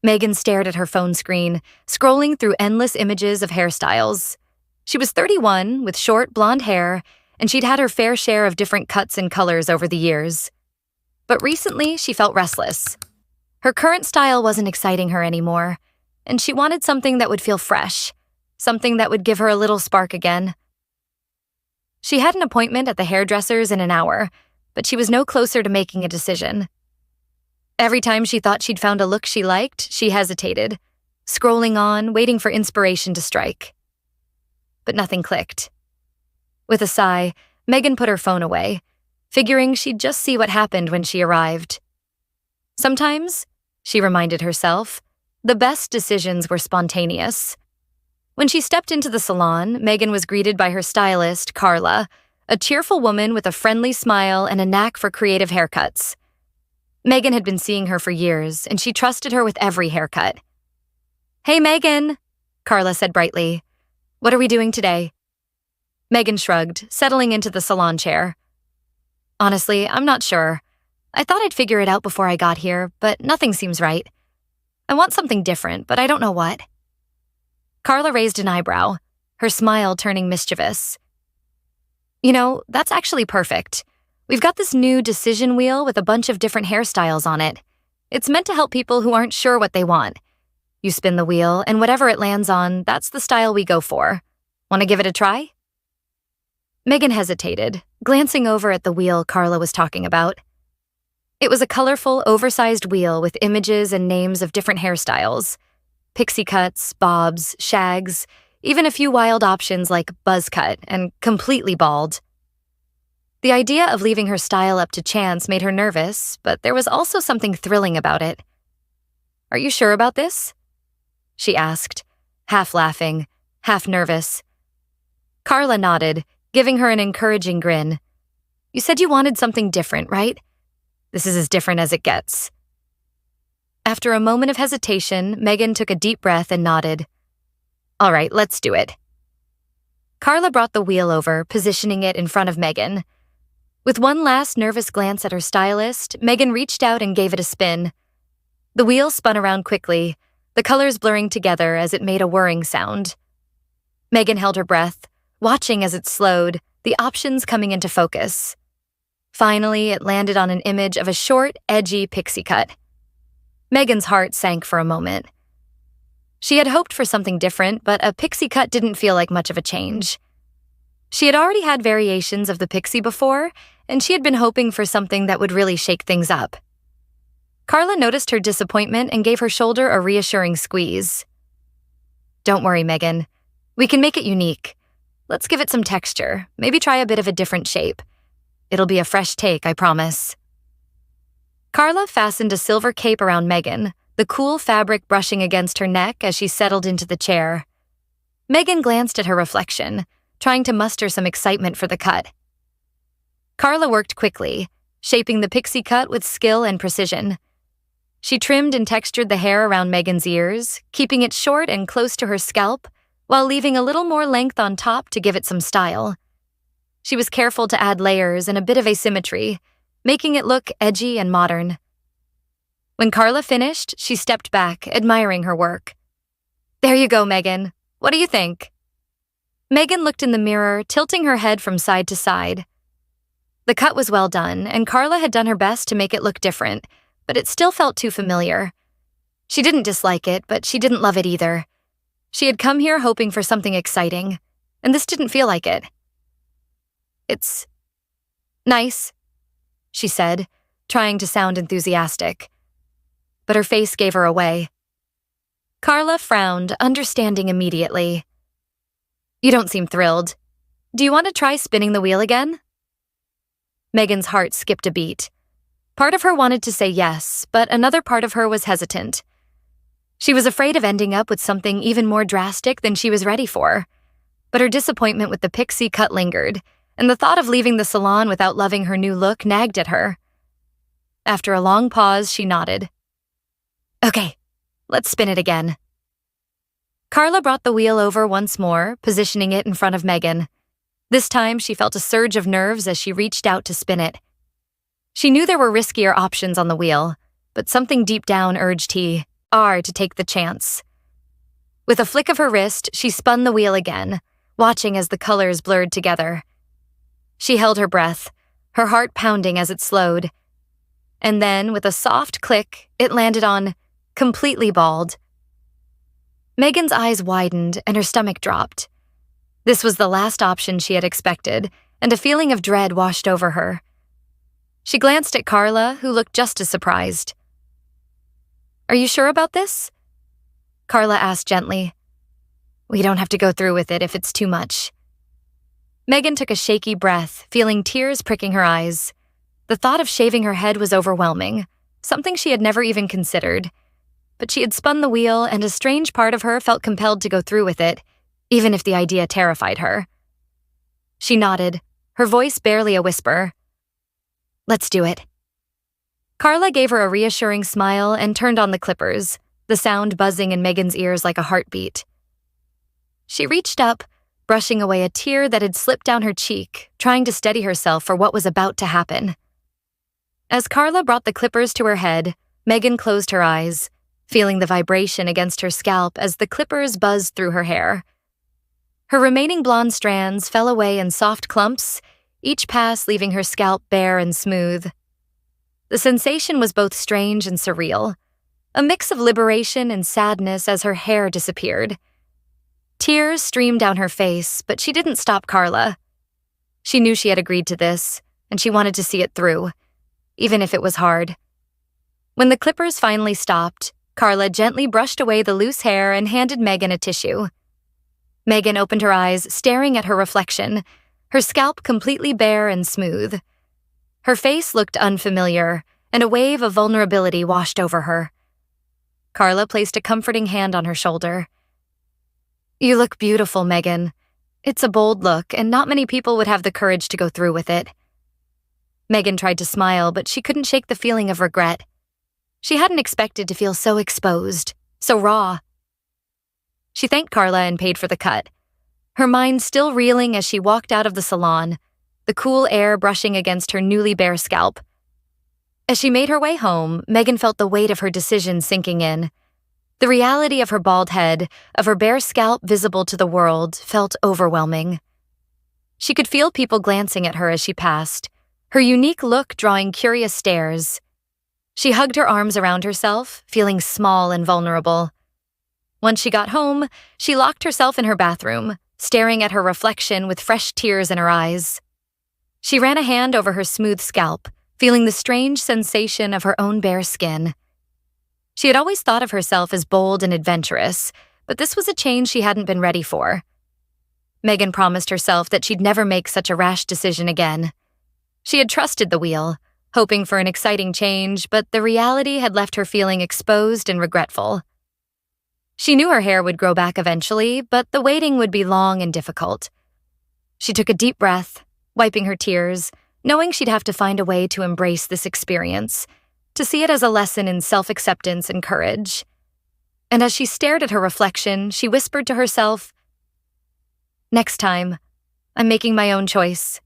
Megan stared at her phone screen, scrolling through endless images of hairstyles. She was 31, with short blonde hair, and she'd had her fair share of different cuts and colors over the years. But recently, she felt restless. Her current style wasn't exciting her anymore, and she wanted something that would feel fresh, something that would give her a little spark again. She had an appointment at the hairdresser's in an hour, but she was no closer to making a decision. Every time she thought she'd found a look she liked, she hesitated, scrolling on, waiting for inspiration to strike. But nothing clicked. With a sigh, Megan put her phone away, figuring she'd just see what happened when she arrived. Sometimes, she reminded herself, the best decisions were spontaneous. When she stepped into the salon, Megan was greeted by her stylist, Carla, a cheerful woman with a friendly smile and a knack for creative haircuts. Megan had been seeing her for years, and she trusted her with every haircut. "Hey, Megan," Carla said brightly. "What are we doing today?" Megan shrugged, settling into the salon chair. "Honestly, I'm not sure. I thought I'd figure it out before I got here, but nothing seems right. I want something different, but I don't know what." Carla raised an eyebrow, her smile turning mischievous. "You know, that's actually perfect. We've got this new decision wheel with a bunch of different hairstyles on it. It's meant to help people who aren't sure what they want. You spin the wheel, and whatever it lands on, that's the style we go for. Want to give it a try?" Megan hesitated, glancing over at the wheel Carla was talking about. It was a colorful, oversized wheel with images and names of different hairstyles. Pixie cuts, bobs, shags, even a few wild options like buzzcut and completely bald. The idea of leaving her style up to chance made her nervous, but there was also something thrilling about it. "Are you sure about this?" she asked, half laughing, half nervous. Carla nodded, giving her an encouraging grin. "You said you wanted something different, right? This is as different as it gets." After a moment of hesitation, Megan took a deep breath and nodded. "All right, let's do it." Carla brought the wheel over, positioning it in front of Megan. With one last nervous glance at her stylist, Megan reached out and gave it a spin. The wheel spun around quickly, the colors blurring together as it made a whirring sound. Megan held her breath, watching as it slowed, the options coming into focus. Finally, it landed on an image of a short, edgy pixie cut. Megan's heart sank for a moment. She had hoped for something different, but a pixie cut didn't feel like much of a change. She had already had variations of the pixie before, and she had been hoping for something that would really shake things up. Carla noticed her disappointment and gave her shoulder a reassuring squeeze. "Don't worry, Megan. We can make it unique. Let's give it some texture, maybe try a bit of a different shape. It'll be a fresh take, I promise." Carla fastened a silver cape around Megan, the cool fabric brushing against her neck as she settled into the chair. Megan glanced at her reflection, trying to muster some excitement for the cut. Carla worked quickly, shaping the pixie cut with skill and precision. She trimmed and textured the hair around Megan's ears, keeping it short and close to her scalp, while leaving a little more length on top to give it some style. She was careful to add layers and a bit of asymmetry, making it look edgy and modern. When Carla finished, she stepped back, admiring her work. "There you go, Megan. What do you think?" Megan looked in the mirror, tilting her head from side to side. The cut was well done, and Carla had done her best to make it look different, but it still felt too familiar. She didn't dislike it, but she didn't love it either. She had come here hoping for something exciting, and this didn't feel like it. "It's nice," she said, trying to sound enthusiastic. But her face gave her away. Carla frowned, understanding immediately. "You don't seem thrilled. Do you want to try spinning the wheel again?" Megan's heart skipped a beat. Part of her wanted to say yes, but another part of her was hesitant. She was afraid of ending up with something even more drastic than she was ready for. But her disappointment with the pixie cut lingered, and the thought of leaving the salon without loving her new look nagged at her. After a long pause, she nodded. "Okay, let's spin it again." Carla brought the wheel over once more, positioning it in front of Megan. This time, she felt a surge of nerves as she reached out to spin it. She knew there were riskier options on the wheel, but something deep down urged he R to take the chance. With a flick of her wrist, she spun the wheel again, watching as the colors blurred together. She held her breath, her heart pounding as it slowed. And then, with a soft click, it landed on completely bald. Megan's eyes widened and her stomach dropped. This was the last option she had expected, and a feeling of dread washed over her. She glanced at Carla, who looked just as surprised. "Are you sure about this?" Carla asked gently. "We don't have to go through with it if it's too much." Megan took a shaky breath, feeling tears pricking her eyes. The thought of shaving her head was overwhelming, something she had never even considered. But she had spun the wheel, and a strange part of her felt compelled to go through with it, even if the idea terrified her. She nodded, her voice barely a whisper. "Let's do it." Carla gave her a reassuring smile and turned on the clippers, the sound buzzing in Megan's ears like a heartbeat. She reached up, brushing away a tear that had slipped down her cheek, trying to steady herself for what was about to happen. As Carla brought the clippers to her head, Megan closed her eyes, feeling the vibration against her scalp as the clippers buzzed through her hair. Her remaining blonde strands fell away in soft clumps, each pass leaving her scalp bare and smooth. The sensation was both strange and surreal, a mix of liberation and sadness as her hair disappeared. Tears streamed down her face, but she didn't stop Carla. She knew she had agreed to this, and she wanted to see it through, even if it was hard. When the clippers finally stopped, Carla gently brushed away the loose hair and handed Megan a tissue. Megan opened her eyes, staring at her reflection, her scalp completely bare and smooth. Her face looked unfamiliar, and a wave of vulnerability washed over her. Carla placed a comforting hand on her shoulder. "You look beautiful, Megan. It's a bold look, and not many people would have the courage to go through with it." Megan tried to smile, but she couldn't shake the feeling of regret. She hadn't expected to feel so exposed, so raw. She thanked Carla and paid for the cut, her mind still reeling as she walked out of the salon, the cool air brushing against her newly bare scalp. As she made her way home, Megan felt the weight of her decision sinking in. The reality of her bald head, of her bare scalp visible to the world, felt overwhelming. She could feel people glancing at her as she passed, her unique look drawing curious stares. She hugged her arms around herself, feeling small and vulnerable. Once she got home, she locked herself in her bathroom, staring at her reflection with fresh tears in her eyes. She ran a hand over her smooth scalp, feeling the strange sensation of her own bare skin. She had always thought of herself as bold and adventurous, but this was a change she hadn't been ready for. Megan promised herself that she'd never make such a rash decision again. She had trusted the wheel, hoping for an exciting change, but the reality had left her feeling exposed and regretful. She knew her hair would grow back eventually, but the waiting would be long and difficult. She took a deep breath, wiping her tears, knowing she'd have to find a way to embrace this experience, to see it as a lesson in self-acceptance and courage. And as she stared at her reflection, she whispered to herself, "Next time, I'm making my own choice,